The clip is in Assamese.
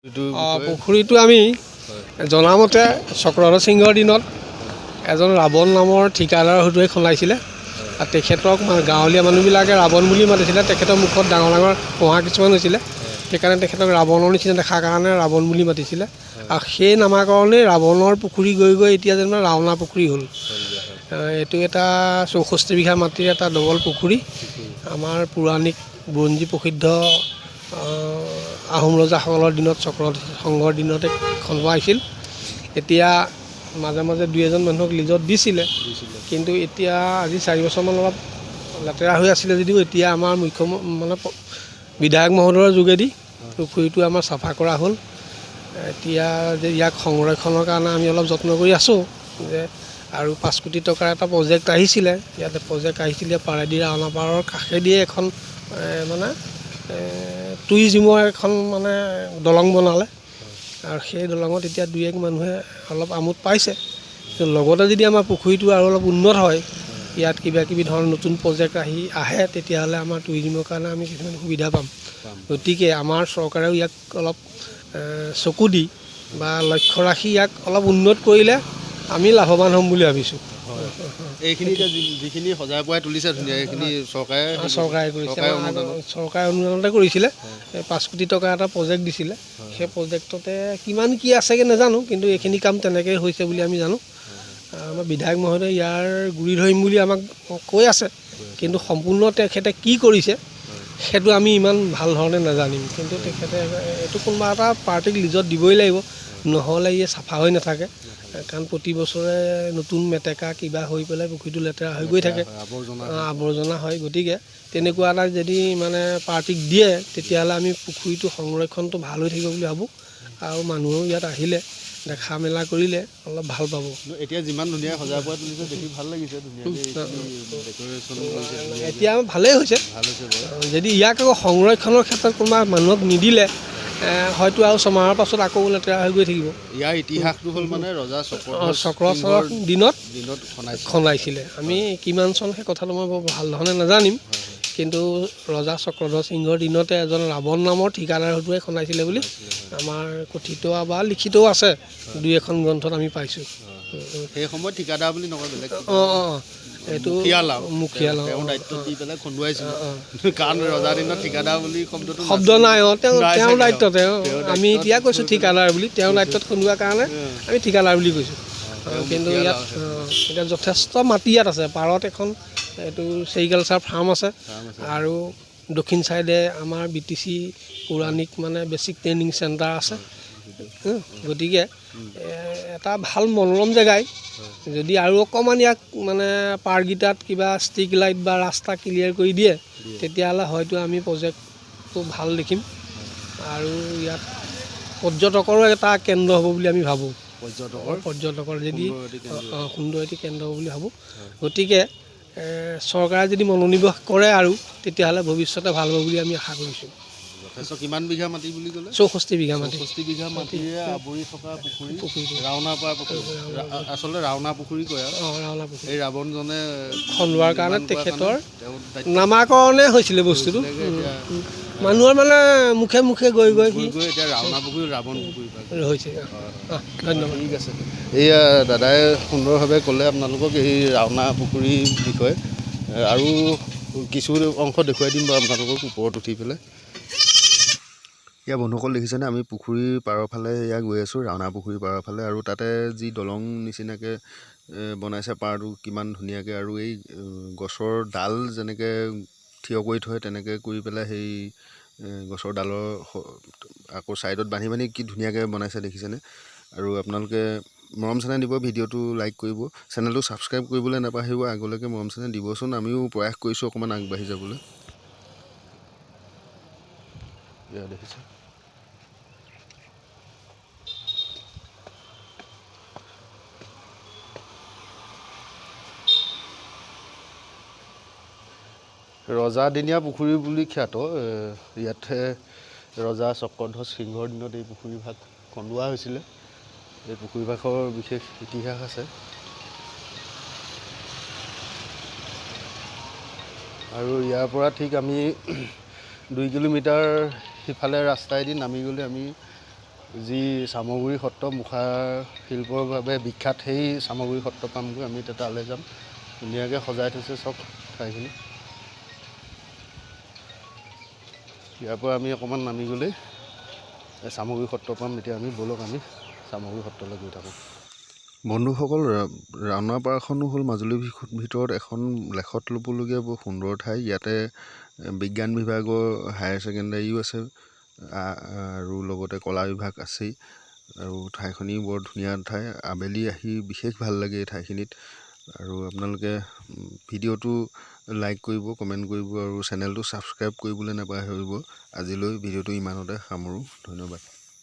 পুখুৰীটো আমি জনামতে চক্ৰধৰ সিংহৰ দিনত এজন ৰাৱণ নামৰ ঠিকাদাৰ হতুৱাই খন্দাইছিলে আৰু তেখেতক গাঁৱলীয়া মানুহবিলাকে ৰাৱণ বুলি মাতিছিলে। তেখেতৰ মুখত ডাঙৰ ডাঙৰ পঢ়া কিছুমান হৈছিলে, সেইকাৰণে তেখেতক ৰাৱণৰ নিচিনা দেখাৰ কাৰণে ৰাৱণ বুলি মাতিছিলে। আৰু সেই নামাকৰণেই ৰাৱণৰ পুখুৰী গৈ গৈ এতিয়া যেনিবা ৰাওনা পুখুৰী হ'ল। এইটো এটা 64 বিঘা মাটিৰ এটা ডবল পুখুৰী। আমাৰ পৌৰাণিক বুৰঞ্জী প্ৰসিদ্ধ আহোম ৰজাসকলৰ দিনত চক্ৰধৰ সংঘৰ দিনতে খন্দোৱা হৈছিল। এতিয়া মাজে মাজে দুই এজন মানুহক লিজত দিছিলে, কিন্তু এতিয়া আজি 4 বছৰমান অলপ লেতেৰা হৈ আছিলে যদিও এতিয়া আমাৰ বিধায়ক মহোদয়ৰ যোগেদি পুখুৰীটো আমাৰ চাফা কৰা হ'ল। এতিয়া যে ইয়াক সংৰক্ষণৰ কাৰণে আমি অলপ যত্ন কৰি আছোঁ যে আৰু 5 কোটি টকাৰ এটা প্ৰজেক্ট আহিছিলে। ইয়াতে প্ৰজেক্ট আহিছিলে পাৰেদি ৰাওনা পাৰৰ কাষেদিয়ে এখন টুৰিজিমৰ এখন দলং বনালে আৰু সেই দলঙত এতিয়া 2-1 মানুহে অলপ আমোদ পাইছে। লগতে যদি আমাৰ পুখুৰীটো আৰু অলপ উন্নত হয়, ইয়াত কিবা কিবি ধৰণৰ নতুন প্ৰজেক্ট আহে, তেতিয়াহ'লে আমাৰ টুৰিজিমৰ কাৰণে আমি কিছুমান সুবিধা পাম। গতিকে আমাৰ চৰকাৰেও ইয়াক অলপ চকু দি বা লক্ষ্য ৰাখি ইয়াক অলপ উন্নত কৰিলে আমি লাভৱান হ'ম বুলি ভাবিছোঁ। এইখিনি যিখিনি সজাই পৰাই তুলিছে ধুনীয়া, এইখিনি চৰকাৰে কৰিছে, চৰকাৰে অনুদানতে কৰিছিলে। 5 কোটি টকা এটা প্ৰজেক্ট দিছিলে। সেই প্ৰজেক্টতে কিমান কি আছেগৈ নাজানো, কিন্তু এইখিনি কাম তেনেকৈ হৈছে বুলি আমি জানো। আমাৰ বিধায়ক মহোদয়ে ইয়াৰ গুৰি ধৰিম বুলি আমাক কৈ আছে, কিন্তু সম্পূৰ্ণ তেখেতে কি কৰিছে সেইটো আমি ইমান ভাল ধৰণে নাজানিম। কিন্তু তেখেতে এইটো কোনোবা এটা পাৰ্টিক লিজত দিবই লাগিব, নহ'লে ইয়ে চাফা হৈ নাথাকে। কাৰণ প্ৰতি বছৰে নতুন মেটেকা কিবা হৈ পেলাই পুখুৰীটো লেতেৰা হৈ গৈ থাকে, আৱৰ্জনা হয়। গতিকে তেনেকুৱা এটা যদি পাৰ্টিক দিয়ে, তেতিয়াহ'লে আমি পুখুৰীটো সংৰক্ষণটো ভাল হৈ থাকিব বুলি ভাবোঁ। আৰু মানুহেও ইয়াত আহিলে দেখা মেলা কৰিলে অলপ ভাল পাব। এতিয়া যিমান ধুনীয়া সজাই পৰাই তুলিছে দেখি ভাল লাগিছে। এতিয়া ভালেই হৈছে। যদি ইয়াক আকৌ সংৰক্ষণৰ ক্ষেত্ৰত কোনোবা মানুহক নিদিলে হয়তো আৰু ছমাহৰ পাছত আকৌ লেতেৰা হৈ গৈ থাকিব। ইয়াৰ ইতিহাসটো হ'ল ৰজা চক্ৰধৰৰ দিনত খন্দাইছিলে। আমি কিমান চন সেই কথাটো মই বৰ ভাল ধৰণে নাজানিম, কিন্তু ৰজা চক্ৰধৰ সিংহৰ দিনতে এজন ৰাৱণ নামৰ ঠিকাদাৰ হতুৱাই খন্দাইছিলে বুলি আমাৰ কথিত বা লিখিতও আছে। 2-1 গ্ৰন্থত আমি পাইছোঁ। সেই সময়ত ঠিকাদাৰ বুলি নকয়, বেলেগ এইটো মুখিয়াল দায়িত্ব দি পেলাই খন্দুৱাইছিল। কাৰণ ৰজাৰ দিনত ঠিকাদাৰ বুলি শব্দ নাই। তেওঁৰ দায়িত্বতে আমি এতিয়া কৈছোঁ ঠিকাদাৰ বুলি, তেওঁৰ দায়িত্বত খন্দোৱাৰ কাৰণে আমি ঠিকাদাৰ বুলি কৈছোঁ। কিন্তু ইয়াত এতিয়া যথেষ্ট মাটি ইয়াত আছে। পাৰত এখন এইটো চেৰিকালচাৰ ফাৰ্ম আছে আৰু দক্ষিণ চাইডে আমাৰ BTC পৌৰাণিক বেচিক ট্ৰেইনিং চেণ্টাৰ আছে। গতিকে এটা ভাল মনোৰম জেগাই। যদি আৰু অকণমান ইয়াক পাৰ্ককেইটাত কিবা ষ্ট্ৰীট লাইট বা ৰাস্তা ক্লিয়াৰ কৰি দিয়ে, তেতিয়াহ'লে হয়তো আমি প্ৰজেক্টটো ভাল দেখিম আৰু ইয়াত পৰ্যটকৰো এটা কেন্দ্ৰ হ'ব বুলি আমি ভাবোঁ। পৰ্যটকৰ যদি সুন্দৰ এটি কেন্দ্ৰ হ'ব বুলি ভাবোঁ। গতিকে চৰকাৰে যদি মনোনিৱেশ কৰে আৰু তেতিয়াহ'লে ভৱিষ্যতে ভাল হ'ব বুলি আমি আশা কৰিছোঁ। কিমান বিঘা মাটি বুলি ক'লে? 64 বিঘা মাটি। 64 বিঘা মাটিৰে আৱৰি থকা পুখুৰী, ৰাওনাপাৰ পুখুৰী। আচলতে ৰাওনা পুখুৰী কয় আৰু এই ৰাৱণজনে খন্দোৱাৰ কাৰণে তেখেতৰ নামাকৰণে হৈছিলে বস্তুটো। মানুহৰ মুখে মুখে গৈ এতিয়া ৰাওনা পুখুৰী ৰাৱণ পুখুৰী হৈছে। ধন্যবাদ। ঠিক আছে। এয়া দাদাই সুন্দৰভাৱে ক'লে আপোনালোকক এই ৰাওনা পুখুৰীৰ বিষয়ে, আৰু কিছু অংশ দেখুৱাই দিম বাৰু আপোনালোকক ওপৰত উঠি পেলাই। এয়া বন্ধুসকল দেখিছেনে, আমি পুখুৰীৰ পাৰৰ ফালে গৈ আছোঁ, ৰাওনা পুখুৰীৰ পাৰৰ ফালে। আৰু তাতে যি দলং নিচিনাকৈ বনাইছে পাৰটো কিমান ধুনীয়াকৈ, আৰু এই গছৰ ডাল যেনেকৈ থিয় কৰি থয় তেনেকৈ কৰি পেলাই সেই গছৰ ডালৰ আকৌ ছাইডত বান্ধি বান্ধি কি ধুনীয়াকৈ বনাইছে দেখিছেনে। আৰু আপোনালোকে মৰম চেনেহ দিব, ভিডিঅ'টো লাইক কৰিব, চেনেলটো ছাবস্ক্ৰাইব কৰিবলৈ নাপাহৰিব। আগলৈকে মৰম চেনেহ দিবচোন, আমিও প্ৰয়াস কৰিছোঁ অকণমান আগবাঢ়ি যাবলৈ। দেখিছে ৰজাদিনীয়া পুখুৰী বুলি খ্যাত। ইয়াতে ৰজা চক্ৰধৰ সিংহৰ দিনত এই পুখুৰীভাগ খন্দোৱা হৈছিলে। এই পুখুৰীভাগৰ বিশেষ ইতিহাস আছে। আৰু ইয়াৰ পৰা ঠিক আমি 2 কিলোমিটাৰ সিফালে ৰাস্তাইদি নামি গ'লে আমি যি চামগুৰি সত্ৰ মুখা শিল্পৰ বাবে বিখ্যাত, সেই চামগুৰি সত্ৰ পামগৈ। আমি এতিয়া তালৈ যাম। ধুনীয়াকৈ সজাই থৈছে চব ঠাইখিনি। ইয়াৰ পৰা আমি অকণমান নামি গ'লেই চামগুৰি সত্ৰ পাম। এতিয়া আমি ব'লক আমি চামগুৰি সত্ৰলৈ গৈ থাকোঁ। বন্ধুসকল, ৰাওনাপাৰখনো হ'ল মাজুলীৰ ভিতৰত এখন লেখত ল'বলগীয়া বৰ সুন্দৰ ঠাই। ইয়াতে বিজ্ঞান বিভাগৰ হায়াৰ ছেকেণ্ডেৰীও আছে আৰু লগতে কলা বিভাগ আছেই। আৰু ঠাইখিনি বৰ ধুনীয়া ঠাই। আবেলি আহি বিশেষ ভাল লাগে এই ঠাইখিনিত। আৰু আপোনালোকে ভিডিঅ'টো লাইক কৰিব, কমেণ্ট কৰিব আৰু চেনেলটো ছাবস্ক্ৰাইব কৰিবলৈ নাপাহৰিব। আজিলৈ ভিডিঅ'টো ইমানতে সামৰোঁ। ধন্যবাদ।